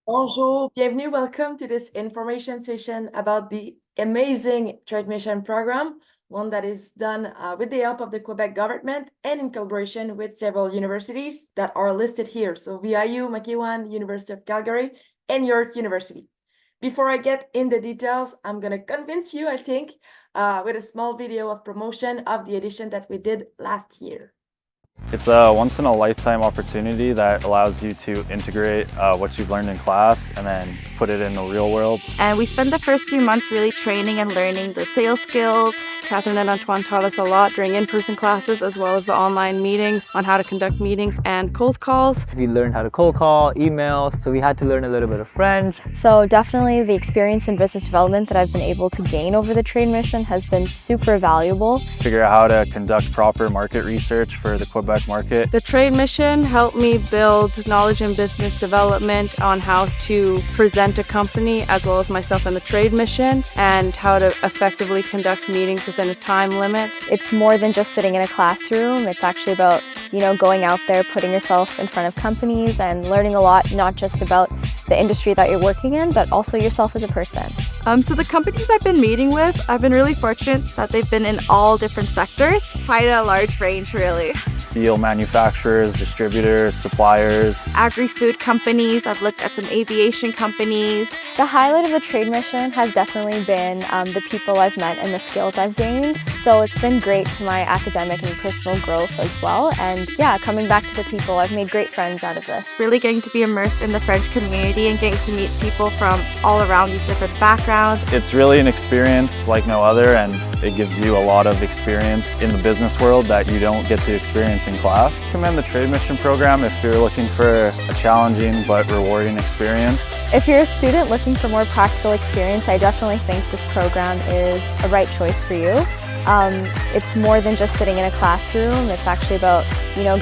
Bonjour, bienvenue, welcome to this information session about the amazing trade mission program, one that is done with the help of the Quebec government and in collaboration with several universities that are listed here. So VIU, McEwan, University of Calgary, and York University. Before I get in the details, I'm going to convince you, I think, with a small video of promotion of the edition that we did last year. It's a once-in-a-lifetime opportunity that allows you to integrate what you've learned in class and then put it in the real world. And we spent the first few months really training and learning the sales skills. Catherine and Antoine taught us a lot during in-person classes as well as the online meetings on how to conduct meetings and cold calls. We learned how to cold call, emails, so we had to learn a little bit of French. So definitely the experience in business development that I've been able to gain over the trade mission has been super valuable. Figure out how to conduct proper market research for the Quebec market. The trade mission helped me build knowledge in business development on how to present a company as well as myself in the trade mission and how to effectively conduct meetings within a time limit. It's more than just sitting in a classroom. It's actually about, going out there, putting yourself in front of companies and learning a lot, not just about the industry that you're working in, but also yourself as a person. So the companies I've been meeting with, I've been really fortunate that they've been in all different sectors, quite a large range really. Steel manufacturers, distributors, suppliers. Agri-food companies, I've looked at some aviation companies. The highlight of the trade mission has definitely been the people I've met and the skills I've gained. So it's been great to my academic and personal growth as well. And yeah, coming back to the people, I've made great friends out of this. Really getting to be immersed in the French community and getting to meet people from all around these different backgrounds. It's really an experience like no other, and it gives you a lot of experience in the business world that you don't get to experience in class. I recommend the Trade Mission program if you're looking for a challenging but rewarding experience. If you're a student looking for more practical experience, I definitely think this program is a right choice for you. It's more than just sitting in a classroom. It's actually about,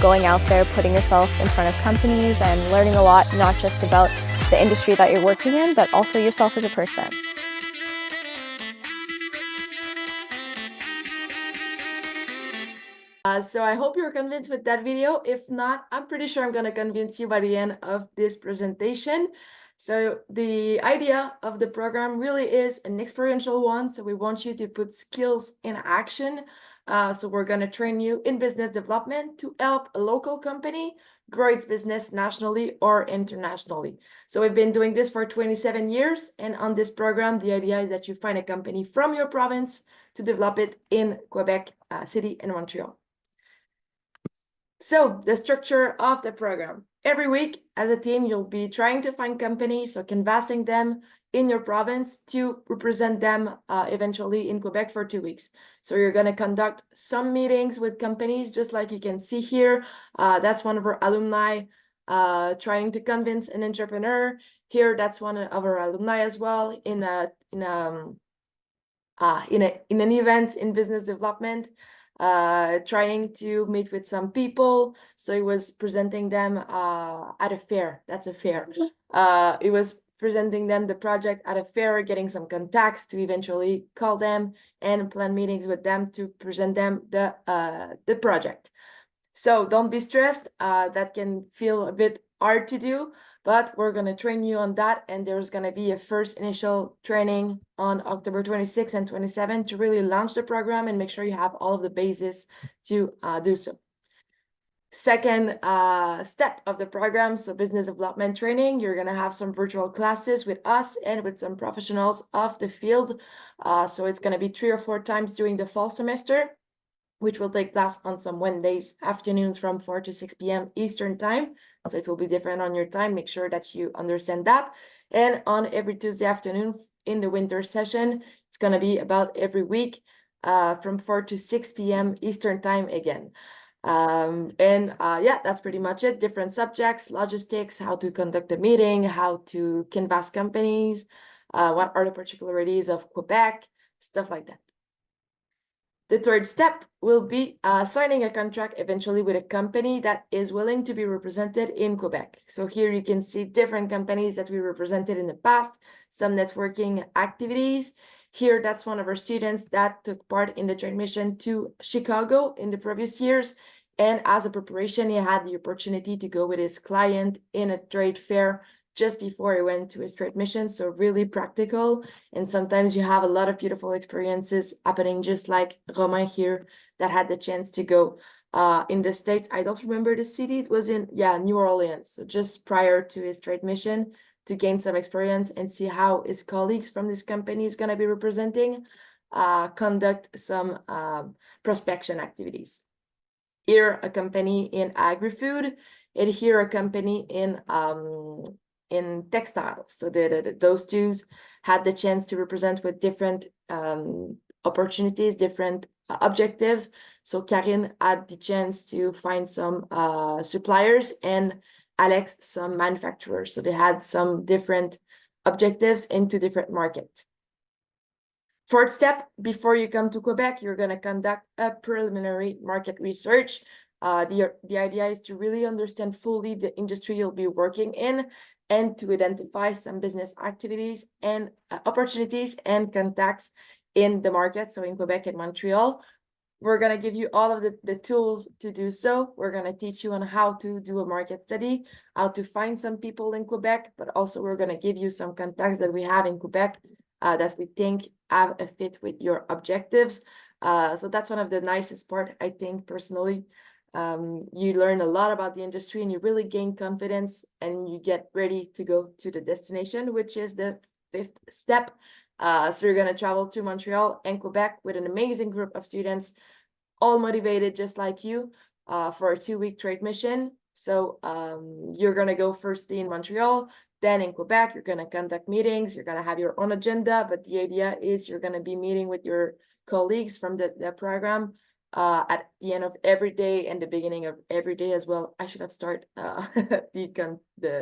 going out there, putting yourself in front of companies and learning a lot, not just about the industry that you're working in, but also yourself as a person. So I hope you're convinced with that video. If not, I'm pretty sure I'm going to convince you by the end of this presentation. So the idea of the program really is an experiential one. So we want you to put skills in action. So we're going to train you in business development to help a local company grow its business nationally or internationally. So we've been doing this for 27 years. And on this program, the idea is that you find a company from your province to develop it in Quebec City and Montreal. So the structure of the program. Every week as a team, you'll be trying to find companies, so canvassing them in your province to represent them eventually in Quebec for 2 weeks. So you're going to conduct some meetings with companies, just like you can see here. That's one of our alumni trying to convince an entrepreneur. Here, that's one of our alumni as well in an event in business development. Trying to meet with some people. So he was presenting them at a fair. That's a fair. He was presenting them the project at a fair, getting some contacts to eventually call them and plan meetings with them to present them the project. So don't be stressed. That can feel a bit hard to do, but we're going to train you on that. And there's going to be a first initial training on October 26 and 27 to really launch the program and make sure you have all of the bases to do so. Second step of the program, so business development training. You're going to have some virtual classes with us and with some professionals of the field. So it's going to be 3 or 4 times during the fall semester, which will take place on some Wednesdays afternoons from 4 to 6 p.m. Eastern time. So it will be different on your time. Make sure that you understand that. And on every Tuesday afternoon in the winter session, it's going to be about every week from 4 to 6 p.m. Eastern time again. Yeah, that's pretty much it. Different subjects, logistics, how to conduct a meeting, how to canvass companies, what are the particularities of Quebec, stuff like that. The third step will be signing a contract eventually with a company that is willing to be represented in Quebec. So here you can see different companies that we represented in the past, some networking activities. Here, that's one of our students that took part in the trade mission to Chicago in the previous years. And as a preparation, he had the opportunity to go with his client in a trade fair just before he went to his trade mission. So really practical. And sometimes you have a lot of beautiful experiences happening, just like Romain here that had the chance to go in the States. I don't remember the city. It was in, New Orleans. So just prior to his trade mission, to gain some experience and see how his colleagues from this company is going to be representing, conduct some prospection activities. Here, a company in agri-food, and here a company in textiles. So those two had the chance to represent with different opportunities, different objectives. So Karine had the chance to find some suppliers, and Alex some manufacturers. So they had some different objectives into different markets. Fourth step, before you come to Quebec, you're going to conduct a preliminary market research. The idea is to really understand fully the industry you'll be working in, and to identify some business activities and opportunities and contacts in the market. So in Quebec and Montreal, we're going to give you all of the tools to do so. We're going to teach you on how to do a market study, how to find some people in Quebec, but also we're going to give you some contacts that we have in Quebec that we think have a fit with your objectives. So that's one of the nicest part, I think, personally. You learn a lot about the industry and you really gain confidence and you get ready to go to the destination, which is the fifth step. So you're going to travel to Montreal and Quebec with an amazing group of students, all motivated just like you, for a 2-week trade mission. So you're going to go firstly in Montreal, then in Quebec, you're going to conduct meetings, you're going to have your own agenda, but the idea is you're going to be meeting with your colleagues from the program at the end of every day and the beginning of every day as well. I should have started the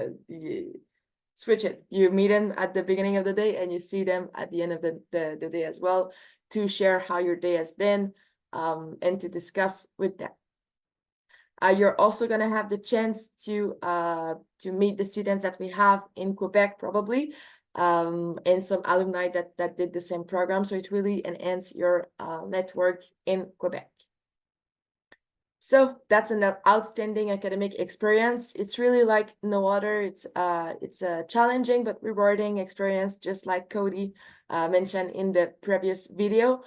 switch it. You meet them at the beginning of the day and you see them at the end of the day as well, to share how your day has been and to discuss with them. You're also going to have the chance to meet the students that we have in Quebec, probably, and some alumni that did the same program. So it really enhances your network in Quebec. So that's an outstanding academic experience. It's really like no other. It's a challenging but rewarding experience, just like Cody mentioned in the previous video.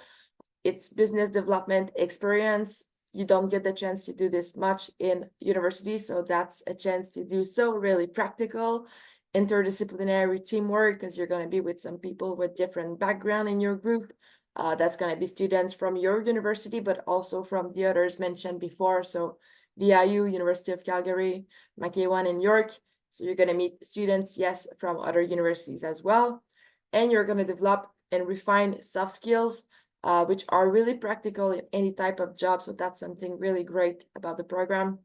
It's business development experience. You don't get the chance to do this much in university, so that's a chance to do so. Really practical, interdisciplinary teamwork, because you're going to be with some people with different background in your group. That's going to be students from your university, but also from the others mentioned before. So VIU, University of Calgary, McEwan, and York. So you're going to meet students, yes, from other universities as well. And you're going to develop and refine soft skills, which are really practical in any type of job. So that's something really great about the program.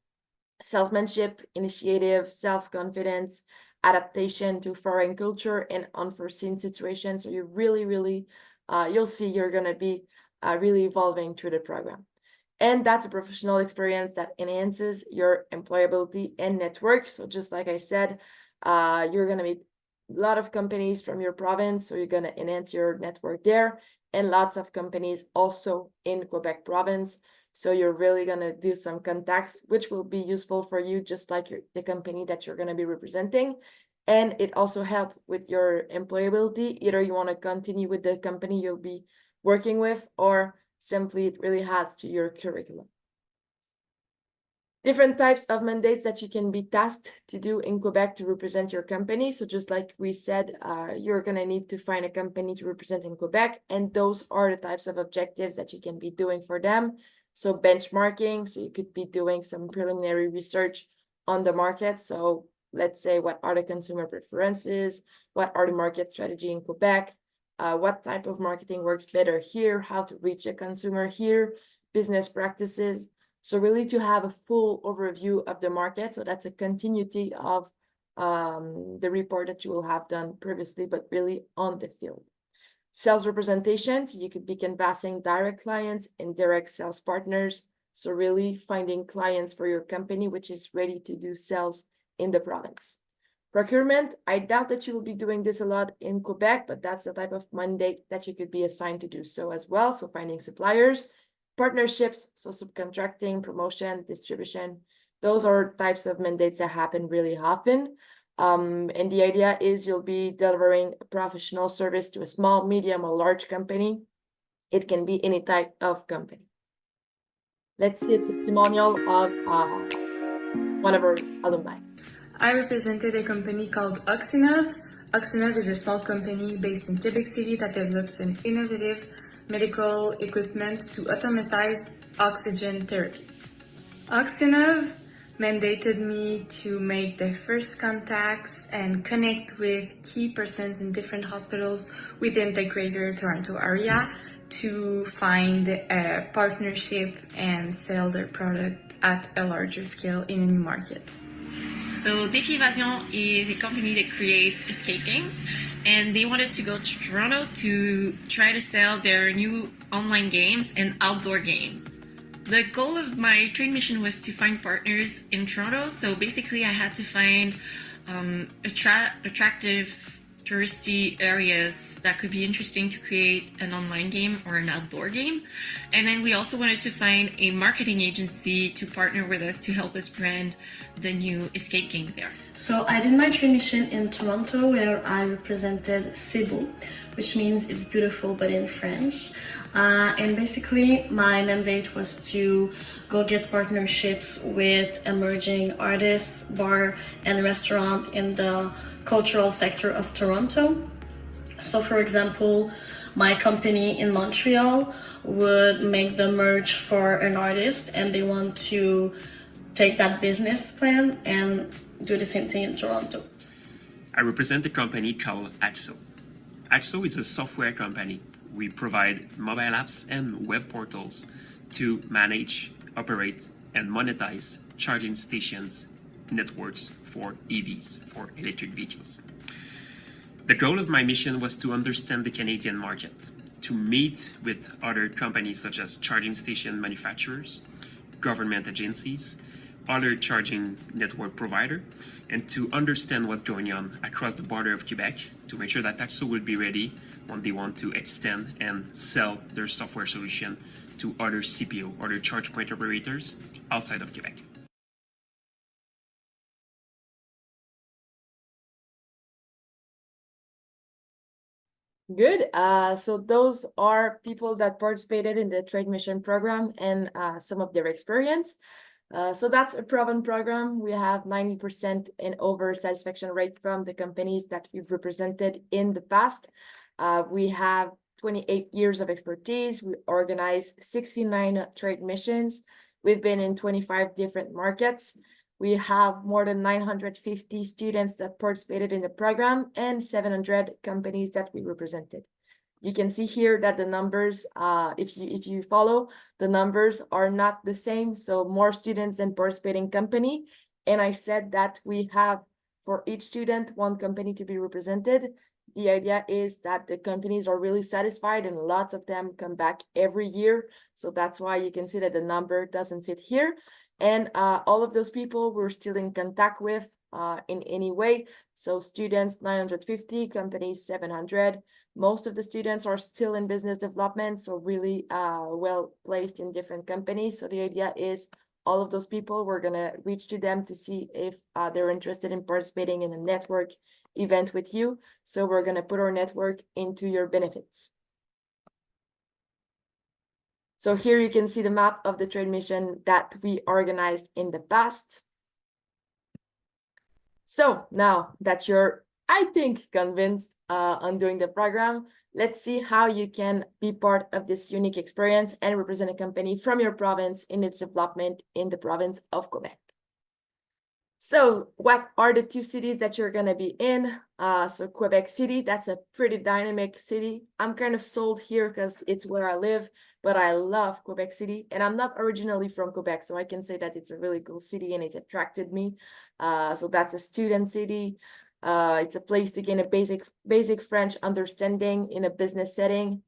Salesmanship, initiative, self-confidence, adaptation to foreign culture and unforeseen situations. So you really, you'll see you're going to be really evolving through the program. And that's a professional experience that enhances your employability and network. So just like I said, you're going to meet a lot of companies from your province. So you're going to enhance your network there, and lots of companies also in Quebec province. So you're really going to do some contacts, which will be useful for you, just like the company that you're going to be representing. And it also helps with your employability. Either you want to continue with the company you'll be working with, or simply it really adds to your curriculum. Different types of mandates that you can be tasked to do in Quebec to represent your company. So just like we said, you're going to need to find a company to represent in Quebec. And those are the types of objectives that you can be doing for them. So benchmarking, so you could be doing some preliminary research on the market. So let's say, what are the consumer preferences? What are the market strategy in Quebec? What type of marketing works better here? How to reach a consumer here? Business practices. So really to have a full overview of the market. So that's a continuity of the report that you will have done previously, but really on the field. Sales representation, so you could be canvassing direct clients and direct sales partners. So really finding clients for your company, which is ready to do sales in the province. Procurement, I doubt that you will be doing this a lot in Quebec, but that's the type of mandate that you could be assigned to do so as well. So finding suppliers. Partnerships, so subcontracting, promotion, distribution, those are types of mandates that happen really often. And the idea is you'll be delivering a professional service to a small, medium, or large company. It can be any type of company. Let's see a testimonial of one of our alumni. I represented a company called Oxinov. Oxinov is a small company based in Quebec City that develops an innovative medical equipment to automatize oxygen therapy. Oxinov mandated me to make the first contacts and connect with key persons in different hospitals within the Greater Toronto area to find a partnership and sell their product at a larger scale in a new market. So Défi Evasion is a company that creates escape games, and they wanted to go to Toronto to try to sell their new online games and outdoor games. The goal of my trade mission was to find partners in Toronto, so basically I had to find attractive touristy areas that could be interesting to create an online game or an outdoor game. And then we also wanted to find a marketing agency to partner with us to help us brand the new escape game there. So I did my trade mission in Toronto where I represented Cebu, which means it's beautiful but in French. And basically my mandate was to go get partnerships with emerging artists, bar and restaurant in the cultural sector of Toronto. So for example, my company in Montreal would make the merch for an artist and they want to take that business plan and do the same thing in Toronto. I represent a company called AXO. AXO is a software company. We provide mobile apps and web portals to manage, operate, and monetize charging stations networks for EVs, for electric vehicles. The goal of my mission was to understand the Canadian market, to meet with other companies such as charging station manufacturers, government agencies, other charging network provider, and to understand what's going on across the border of Quebec to make sure that AXO will be ready when they want to extend and sell their software solution to other CPO, other charge point operators outside of Quebec. Good. So those are people that participated in the trade mission program and some of their experience. So that's a proven program. We have 90% and over satisfaction rate from the companies that we've represented in the past. We have 28 years of expertise. We organize 69 trade missions. We've been in 25 different markets. We have more than 950 students that participated in the program and 700 companies that we represented. You can see here that the numbers, if you follow, the numbers are not the same. So more students than participating company. And I said that we have for each student, one company to be represented. The idea is that the companies are really satisfied and lots of them come back every year. So that's why you can see that the number doesn't fit here. And all of those people we're still in contact with in any way. So students, 950, companies, 700. Most of the students are still in business development, so really well placed in different companies. So the idea is all of those people, we're gonna reach to them to see if they're interested in participating in a network event with you. So we're gonna put our network into your benefits. So here you can see the map of the trade mission that we organized in the past. So now that you're, I think, convinced on doing the program, let's see how you can be part of this unique experience and represent a company from your province in its development in the province of Quebec. So what are the two cities that you're gonna be in? So Quebec City, that's a pretty dynamic city. I'm kind of sold here because it's where I live, but I love Quebec City. And I'm not originally from Quebec, so I can say that it's a really cool city and it attracted me. So that's a student city. It's a place to gain a basic French understanding in a business setting.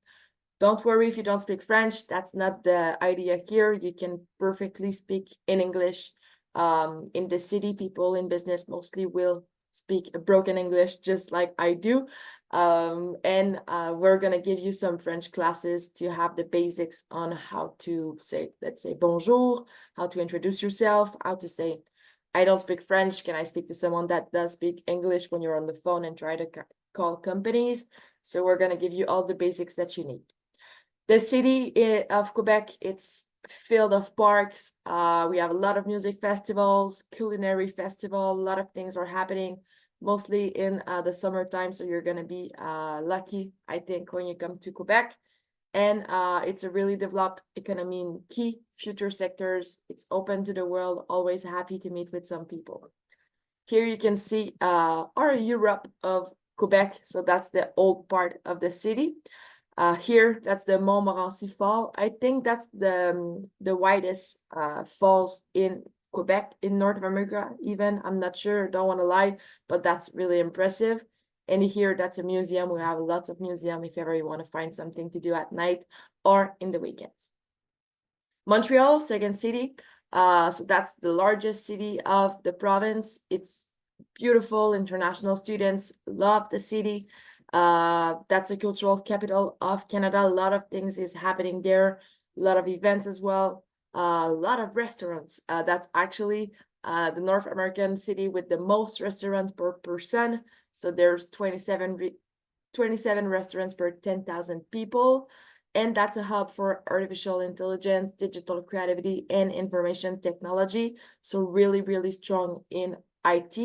Don't worry if you don't speak French, that's not the idea here. You can perfectly speak in English. In the city, people in business mostly will speak a broken English, just like I do. And we're gonna give you some French classes to have the basics on how to say, let's say bonjour, how to introduce yourself, how to say I don't speak French. Can I speak to someone that does speak English when you're on the phone and try to call companies? So we're going to give you all the basics that you need. The city of Quebec, it's filled of parks. We have a lot of music festivals, culinary festival, a lot of things are happening, mostly in the summertime. So you're going to be lucky, I think, when you come to Quebec. And it's a really developed economy in key future sectors. It's open to the world, always happy to meet with some people. Here you can see our Europe of Quebec. So that's the old part of the city. Here, that's the Montmorency Fall. I think that's the widest falls in Quebec, in North America even. I'm not sure, don't want to lie, but that's really impressive. And here, that's a museum. We have lots of museum if ever you want to find something to do at night or in the weekends. Montreal, second city. So that's the largest city of the province. It's beautiful. International students love the city. That's a cultural capital of Canada. A lot of things is happening there. A lot of events as well. A lot of restaurants. That's actually the North American city with the most restaurants per person. So there's 27 restaurants per 10,000 people. And that's a hub for artificial intelligence, digital creativity, and information technology. So really, really strong in IT.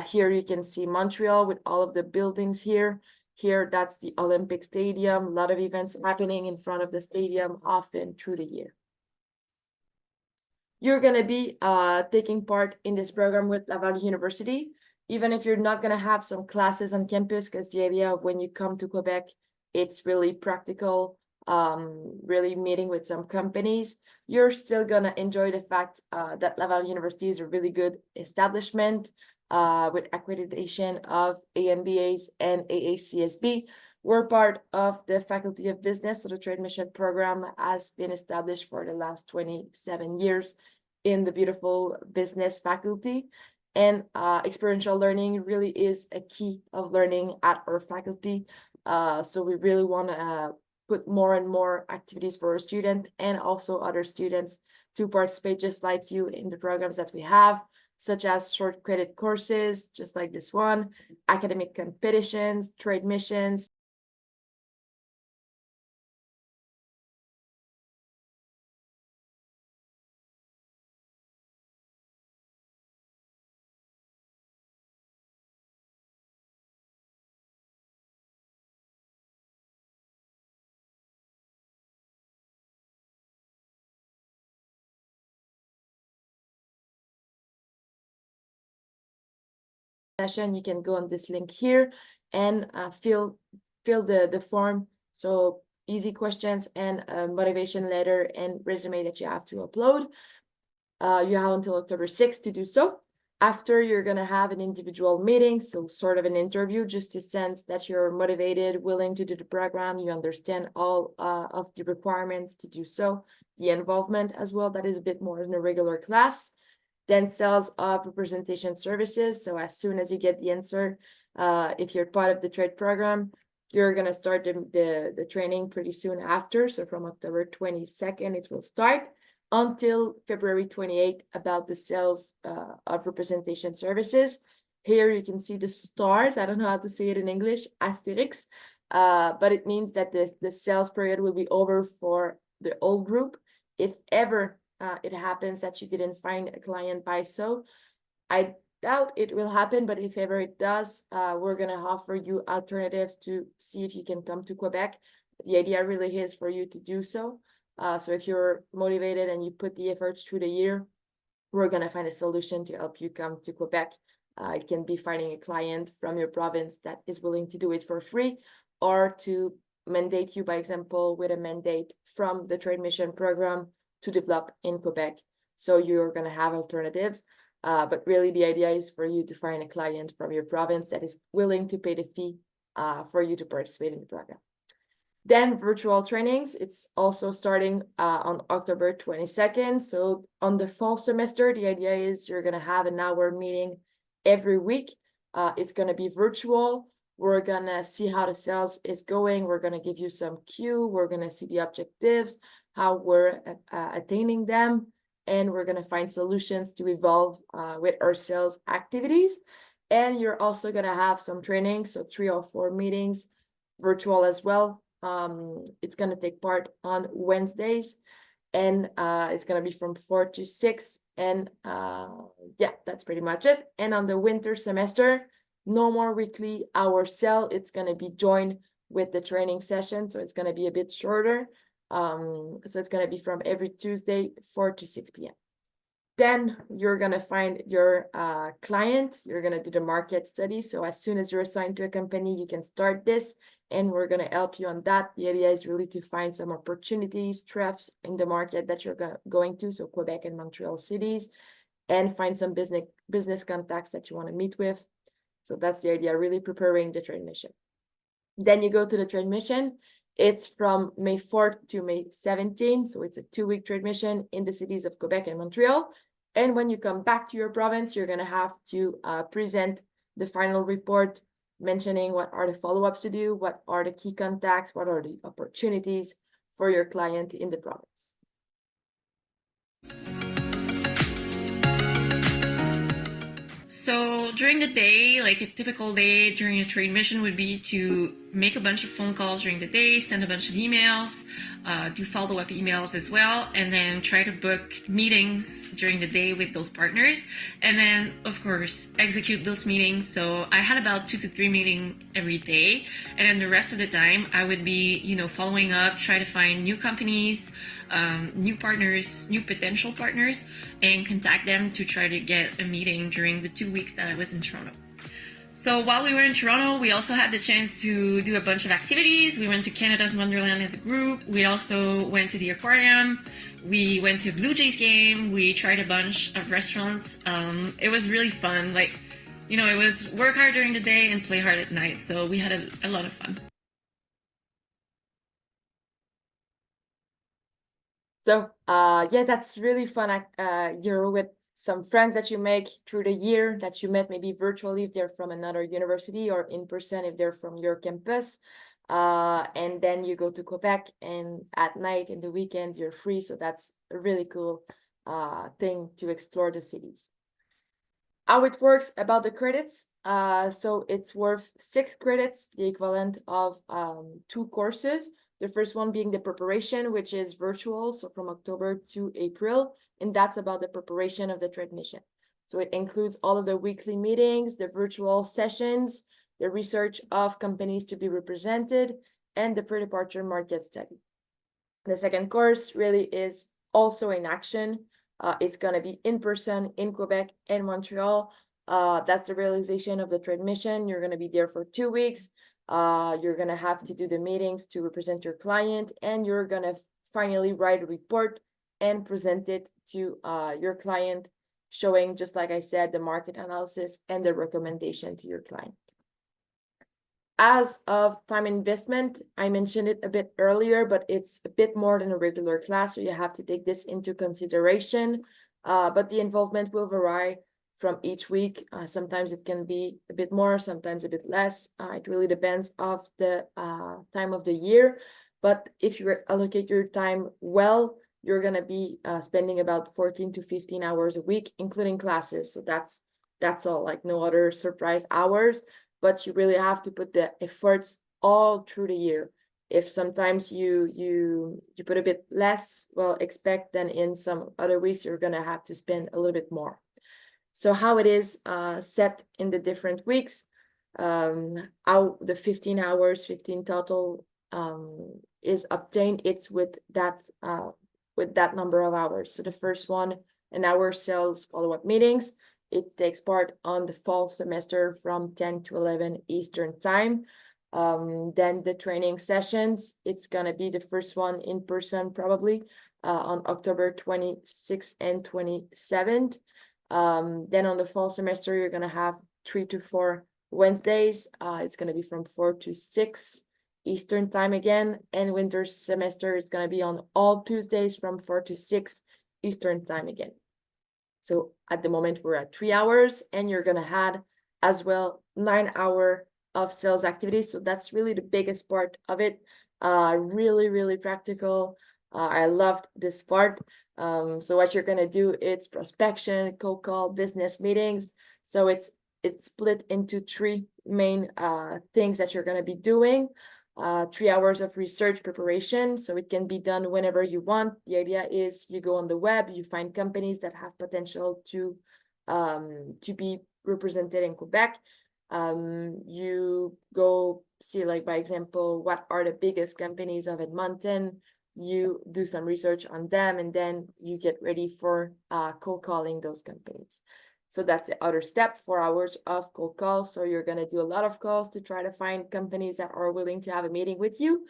Here you can see Montreal with all of the buildings here. Here, that's the Olympic Stadium. A lot of events happening in front of the stadium often through the year. You're going to be taking part in this program with Laval University, even if you're not going to have some classes on campus, because the idea of when you come to Quebec, it's really practical, really meeting with some companies. You're still going to enjoy the fact that Laval University is a really good establishment with accreditation of AMBAs and AACSB. We're part of the Faculty of Business, so the Trade Mission program has been established for the last 27 years in the beautiful business faculty. And experiential learning really is a key of learning at our faculty. So we really want to put more and more activities for our students and also other students to participate just like you in the programs that we have, such as short credit courses, just like this one, academic competitions, trade missions. Session, you can go on this link here and fill the form. So easy questions and a motivation letter and resume that you have to upload. You have until October 6th to do so. After, you're going to have an individual meeting, so sort of an interview, just to sense that you're motivated, willing to do the program, you understand all of the requirements to do so, the involvement as well, that is a bit more in a regular class. Then sales of representation services. So as soon as you get the answer, if you're part of the trade program, you're going to start the training pretty soon after. So from October 22nd, it will start until February 28th about the sales of representation services. Here you can see the stars. I don't know how to say it in English, asterisks, but it means that the sales period will be over for the whole group. If ever it happens that you didn't find a client by so, I doubt it will happen, but if ever it does, we're going to offer you alternatives to see if you can come to Quebec. The idea really is for you to do so. So if you're motivated and you put the efforts through the year, we're going to find a solution to help you come to Quebec. It can be finding a client from your province that is willing to do it for free, or to mandate you, by example, with a mandate from the Trade Mission program to develop in Quebec. So you're going to have alternatives. But really the idea is for you to find a client from your province that is willing to pay the fee for you to participate in the program. Then virtual trainings, it's also starting on October 22nd. So on the fall semester, the idea is you're going to have an hour meeting every week. It's going to be virtual. We're going to see how the sales is going. We're going to give you some cue. We're going to see the objectives, how we're attaining them. and we're going to find solutions to evolve with our sales activities. And you're also going to have some training, so 3 or 4 meetings, virtual as well. It's going to take part on Wednesdays, and it's going to be from 4 to 6. And yeah, that's pretty much it. And on the winter semester, no more weekly hour sale. It's going to be joined with the training session, so it's going to be a bit shorter. So it's going to be from every Tuesday, 4 to 6 p.m. Then you're going to find your client. You're going to do the market study. So as soon as you're assigned to a company, you can start this, and we're going to help you on that. The idea is really to find some opportunities, threats in the market that you're going to, so Quebec and Montreal cities, and find some business contacts that you want to meet with. So that's the idea, really preparing the trade mission. Then you go to the trade mission. It's from May 4th to May 17th. So it's a 2-week trade mission in the cities of Quebec and Montreal. And when you come back to your province, you're going to have to present the final report, mentioning what are the follow-ups to do, what are the key contacts, what are the opportunities for your client in the province. So during the day, like a typical day during a trade mission would be to make a bunch of phone calls during the day, send a bunch of emails, do follow-up emails as well, and then try to book meetings during the day with those partners, and then of course execute those meetings. So I had about 2 to 3 meetings every day, and then the rest of the time I would be, following up, try to find new companies, new partners, new potential partners, and contact them to try to get a meeting during the 2 weeks that I was in Toronto. So while we were in Toronto, we also had the chance to do a bunch of activities. We went to Canada's Wonderland as a group. We also went to the aquarium. We went to a Blue Jays game. We tried a bunch of restaurants. It was really fun. It was work hard during the day and play hard at night. So we had a lot of fun. So yeah, that's really fun. You're with some friends that you make through the year that you met maybe virtually if they're from another university, or in person if they're from your campus. And then you go to Quebec, and at night and the weekends you're free. So that's a really cool thing to explore the cities. How it works about the credits. So it's worth 6 credits, the equivalent of 2 courses. The first one being the preparation, which is virtual, so from October to April, and that's about the preparation of the trade mission. So it includes all of the weekly meetings, the virtual sessions, the research of companies to be represented, and the pre-departure market study. The second course really is also in action. It's going to be in person in Quebec and Montreal. That's the realization of the trade mission. You're going to be there for 2 weeks. You're going to have to do the meetings to represent your client, and you're going to finally write a report and present it to your client, showing, just like I said, the market analysis and the recommendation to your client. As of time investment, I mentioned it a bit earlier, but it's a bit more than a regular class, so you have to take this into consideration. But the involvement will vary from each week. Sometimes it can be a bit more, sometimes a bit less. It really depends of the time of the year. But if you allocate your time well, you're going to be spending about 14 to 15 hours a week, including classes. So that's all, like no other surprise hours. But you really have to put the efforts all through the year. If sometimes you put a bit less, well, expect then in some other weeks you're going to have to spend a little bit more. So how it is set in the different weeks, how the 15 hours, 15 total is obtained, it's with that number of hours. So the first one, an hour sales follow-up meetings. It takes part on the fall semester from 10 to 11 Eastern time. Then the training sessions, it's going to be the first one in person probably on October 26th and 27th. Then on the fall semester, you're going to have 3 to 4 Wednesdays. It's going to be from 4 to 6 Eastern time again. And winter semester is going to be on all Tuesdays from 4 to 6 Eastern time again. So at the moment we're at 3 hours, and you're going to add as well 9 hours of sales activities. So that's really the biggest part of it. Really, really practical. I loved this part. So what you're gonna do, it's prospection, cold call, business meetings. So it's split into three main things that you're gonna be doing. 3 hours of research preparation, so it can be done whenever you want. The idea is you go on the web, you find companies that have potential to be represented in Quebec. You go see, like, by example, what are the biggest companies of Edmonton. You do some research on them, and then you get ready for cold calling those companies. So that's the other step, 4 hours of cold calls. So you're gonna do a lot of calls to try to find companies that are willing to have a meeting with you.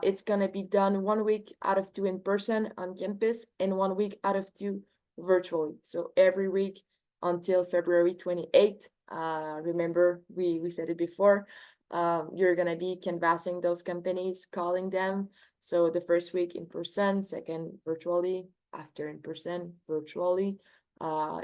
It's gonna be done 1 week out of 2 in person on campus and 1 week out of 2 virtually. So every week until February 28th. Remember, we said it before, you're gonna be canvassing those companies, calling them. So the first week in person, second virtually, after in person, virtually.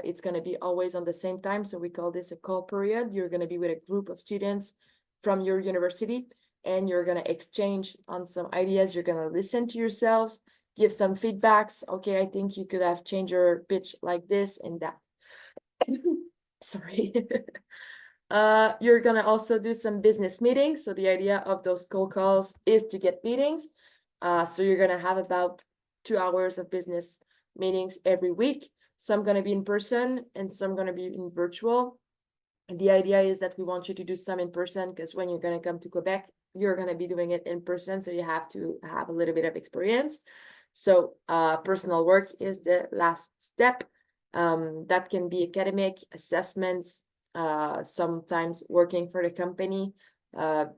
It's gonna be always on the same time, so we call this a call period. You're gonna be with a group of students from your university, and you're gonna exchange on some ideas. You're gonna listen to yourselves, give some feedbacks. Okay, I think you could have changed your pitch like this and that. Sorry. You're gonna also do some business meetings. So the idea of those cold calls is to get meetings. So you're gonna have about 2 hours of business meetings every week. Some gonna be in person and some gonna be in virtual. And the idea is that we want you to do some in person, because when you're gonna come to Quebec, you're gonna be doing it in person, so you have to have a little bit of experience. So personal work is the last step. That can be academic assessments, sometimes working for the company,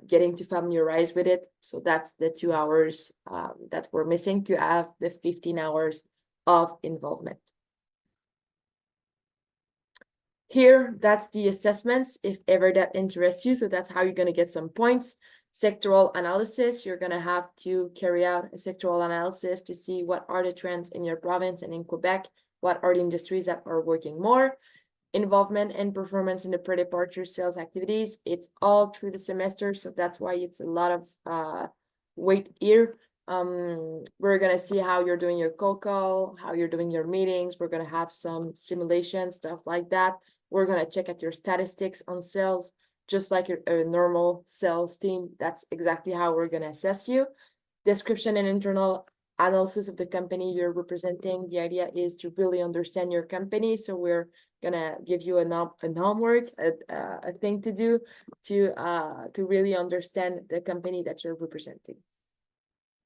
getting to familiarize with it. So that's the 2 hours that we're missing to have the 15 hours of involvement. Here, that's the assessments, if ever that interests you. So that's how you're going to get some points. Sectoral analysis, you're going to have to carry out a sectoral analysis to see what are the trends in your province and in Quebec, what are the industries that are working more. Involvement and performance in the pre-departure sales activities, it's all through the semester, so that's why it's a lot of weight here. We're gonna see how you're doing your cold call, how you're doing your meetings. We're gonna have some simulation stuff like that. We're gonna check at your statistics on sales, just like a normal sales team. That's exactly how we're gonna assess you. Description and internal analysis of the company you're representing. The idea is to really understand your company. So we're gonna give you an homework, a thing to do to really understand the company that you're representing.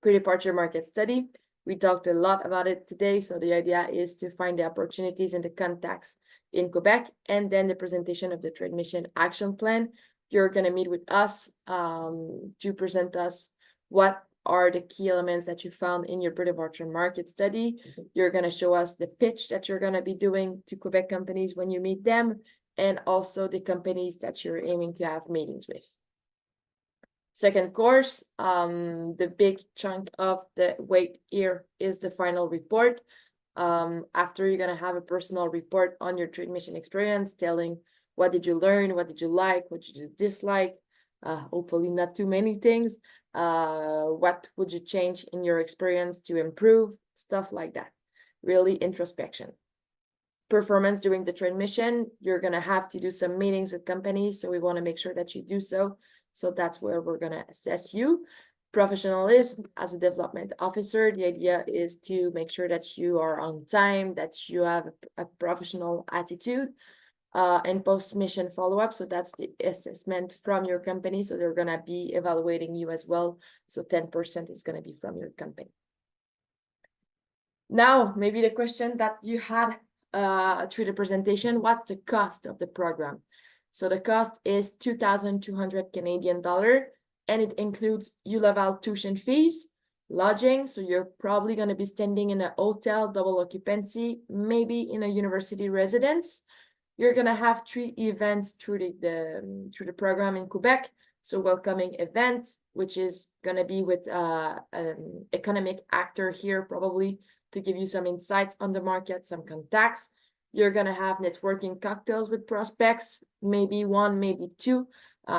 Pre-departure market study. We talked a lot about it today. So the idea is to find the opportunities and the contacts in Quebec, and then the presentation of the trade mission action plan. You're gonna meet with us to present us what are the key elements that you found in your pre-departure market study. You're gonna show us the pitch that you're gonna be doing to Quebec companies when you meet them, and also the companies that you're aiming to have meetings with. Second course, the big chunk of the weight here is the final report. After you're gonna have a personal report on your trade mission experience, telling what did you learn, what did you like, what did you dislike, hopefully not too many things. What would you change in your experience to improve, stuff like that. Really introspection. Performance during the trade mission, you're gonna have to do some meetings with companies, so we want to make sure that you do so. So that's where we're gonna assess you. Professionalism as a development officer, the idea is to make sure that you are on time, that you have a professional attitude. And post-mission follow-up, so that's the assessment from your company, so they're gonna be evaluating you as well. So 10% is gonna be from your company. Now, maybe the question that you had through the presentation, what's the cost of the program? So the cost is 2,200 Canadian dollar, and it includes ULaval tuition fees, lodging, so you're probably going to be staying in a hotel, double occupancy, maybe in a university residence. You're going to have 3 events through the program in Quebec. So welcoming event, which is going to be with an economic actor here, probably to give you some insights on the market, some contacts. You're going to have networking cocktails with prospects, maybe 1, maybe 2,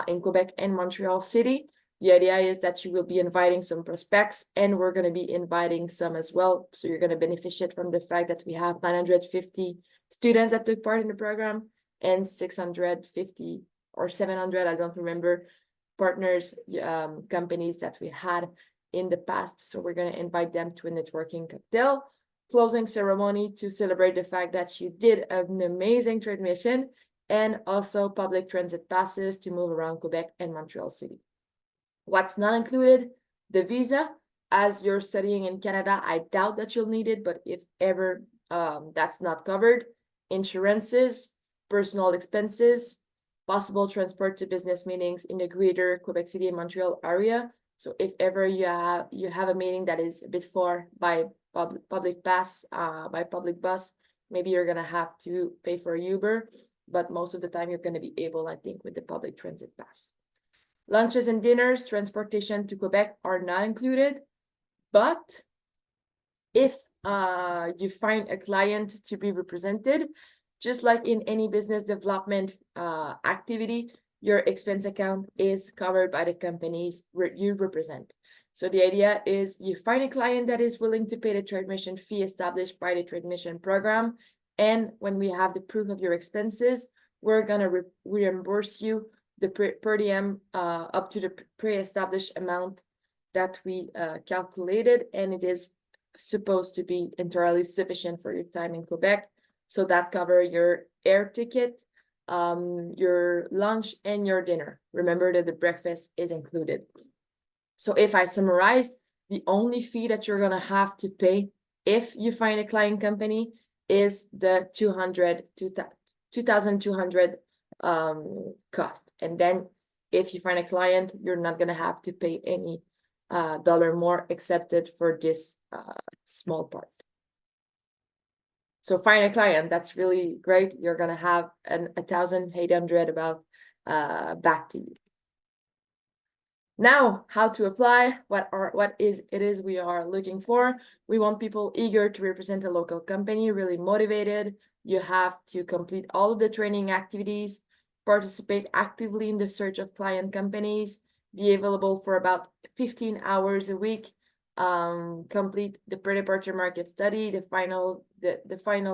in Quebec and Montreal City. The idea is that you will be inviting some prospects, and we're going to be inviting some as well. So you're going to benefit from the fact that we have 950 students that took part in the program and 650 or 700, I don't remember, partners, companies that we had in the past. So we're going to invite them to a networking cocktail closing ceremony to celebrate the fact that you did an amazing trade mission, and also public transit passes to move around Quebec and Montreal City. What's not included? The visa. As you're studying in Canada, I doubt that you'll need it, but if ever that's not covered, insurances, personal expenses, possible transport to business meetings in the greater Quebec City and Montreal area. So if ever you have a meeting that is a bit far by public pass, by public bus, maybe you're gonna have to pay for a Uber, but most of the time you're gonna be able, I think, with the public transit pass. Lunches and dinners, transportation to Quebec are not included, but if you find a client to be represented, just like in any business development activity, your expense account is covered by the companies you represent. So the idea is you find a client that is willing to pay the trade mission fee established by the trade mission program, and when we have the proof of your expenses, we're gonna reimburse you the per diem up to the pre-established amount that we calculated, and it is supposed to be entirely sufficient for your time in Quebec. So that cover your air ticket, your lunch, and your dinner. Remember that the breakfast is included. So if I summarize, the only fee that you're gonna have to pay if you find a client company is the 2,200 cost. And then if you find a client, you're not gonna have to pay any dollar more excepted for this small part. So find a client, that's really great. You're gonna have 1,800 about back to you. Now, how to apply, what it is we are looking for. We want people eager to represent a local company, really motivated. You have to complete all of the training activities, participate actively in the search of client companies, be available for about 15 hours a week, complete the pre-departure market study, the final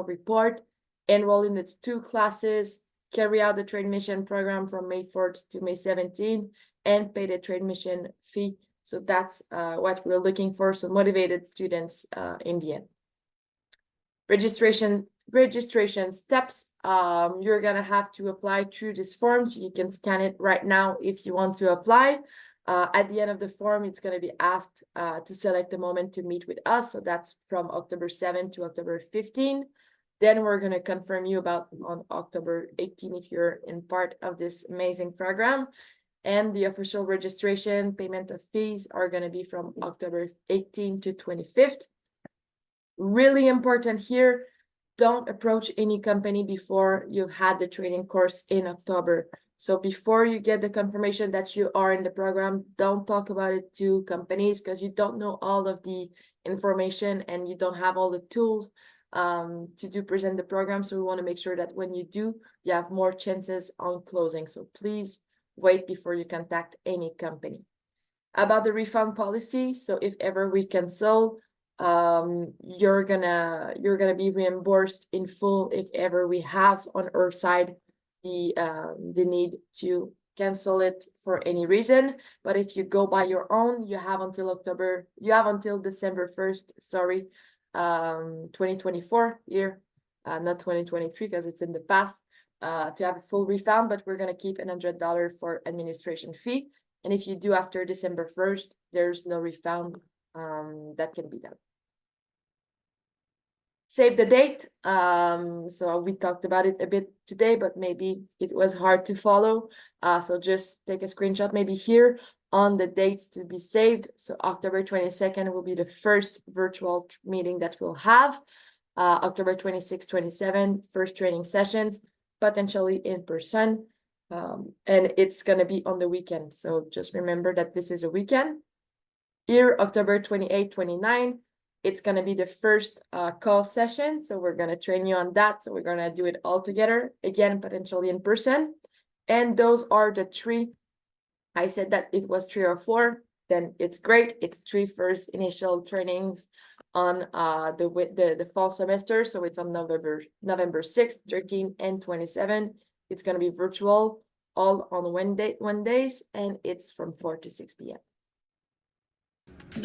report, enroll in the 2 classes, carry out the trade mission program from May 4th to May 17th, and pay the trade mission fee. So that's what we're looking for, so motivated students in the end. Registration steps. You're gonna have to apply through this form, so you can scan it right now if you want to apply. At the end of the form, it's gonna be asked to select a moment to meet with us. So that's from October 7 to October 15. Then we're gonna confirm you about on October 18 if you're in part of this amazing program. And the official registration payment of fees are gonna be from October 18 to 25th. Really important here, don't approach any company before you've had the training course in October. So before you get the confirmation that you are in the program, don't talk about it to companies because you don't know all of the information and you don't have all the tools to present the program. So we want to make sure that when you do, you have more chances on closing. So please wait before you contact any company. About the refund policy, so if ever we cancel, you're gonna be reimbursed in full if ever we have on our side the need to cancel it for any reason. But if you go by your own, you have until December 1st, sorry, 2024 year, not 2023 because it's in the past, to have a full refund, but we're gonna keep $100 for administration fee. And if you do after December 1st, there's no refund that can be done. Save the date. So we talked about it a bit today, but maybe it was hard to follow. So just take a screenshot maybe here on the dates to be saved. So October 22nd will be the first virtual meeting that we'll have. October 26, 27, first training sessions, potentially in person. And it's gonna be on the weekend. So just remember that this is a weekend. Here, October 28, 29, it's gonna be the first call session. So we're gonna train you on that. So we're gonna do it all together, again, potentially in person. And those are the 3 I said that it was 3 or 4, then it's great. It's 3 first initial trainings on the fall semester. So it's on November 6th, 13, and 27. It's gonna be virtual, all on Wednesdays, and it's from 4 to 6 p.m.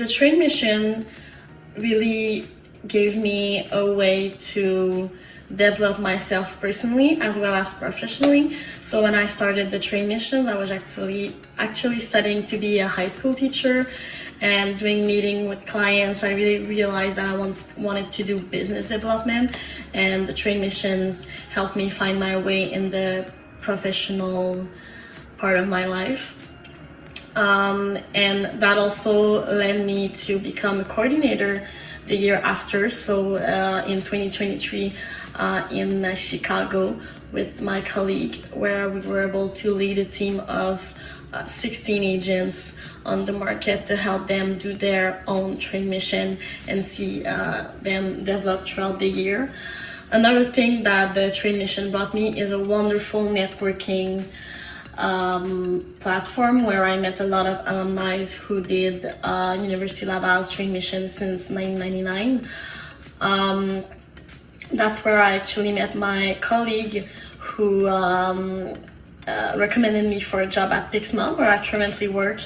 The trade mission really gave me a way to develop myself personally as well as professionally. So when I started the trade mission, I was actually studying to be a high school teacher, and doing meeting with clients, I really realized that I wanted to do business development, and the trade missions helped me find my way in the professional part of my life. And that also led me to become a coordinator the year after. So in 2023 in Chicago with my colleague, where we were able to lead a team of 16 agents on the market to help them do their own trade mission and see them develop throughout the year. Another thing that the trade mission brought me is a wonderful networking platform where I met a lot of alumni who did University Laval's trade mission since 1999. That's where I actually met my colleague who recommended me for a job at Pixma, where I currently work.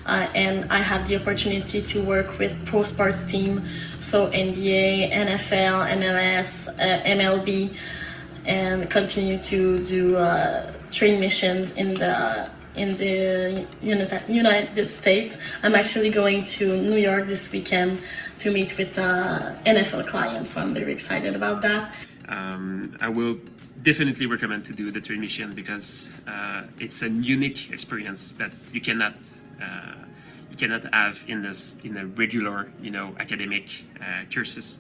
And I have the opportunity to work with pro sports team, so NBA, NFL, MLS, MLB, and continue to do trade missions in the United States. I'm actually going to New York this weekend to meet with NFL clients, so I'm very excited about that. I will definitely recommend to do the trade mission because it's a unique experience that you cannot have in a regular academic courses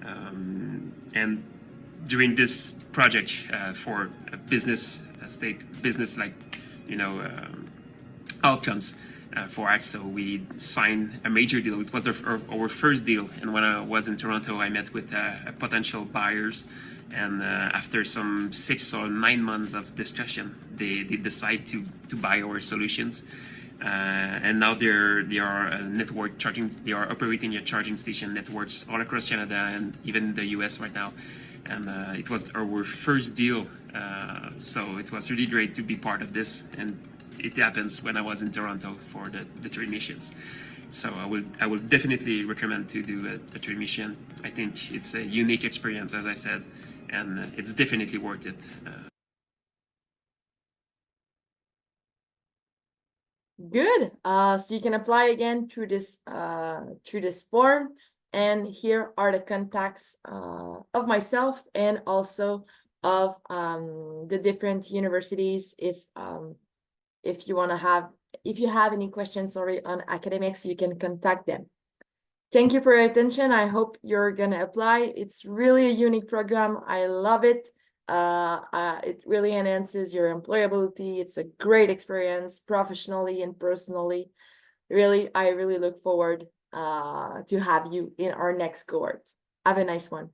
and during this project for a business outcomes for AXO, we signed a major deal. It was our first deal, and when I was in Toronto, I met with potential buyers, and after some 6 or 9 months of discussion, they decide to buy our solutions. And now they are network charging. They are operating a charging station networks all across Canada and even the US right now. And it was our first deal, so it was really great to be part of this. And it happens when I was in Toronto for the trade missions. So I will definitely recommend to do a trade mission. I think it's a unique experience, as I said, and it's definitely worth it. Good. So you can apply again through this form, and here are the contacts of myself and also of the different universities. If you have any questions on academics, you can contact them. Thank you for your attention. I hope you're gonna apply. It's really a unique program. I love it. It really enhances your employability. It's a great experience professionally and personally. I really look forward to have you in our next cohort. Have a nice one.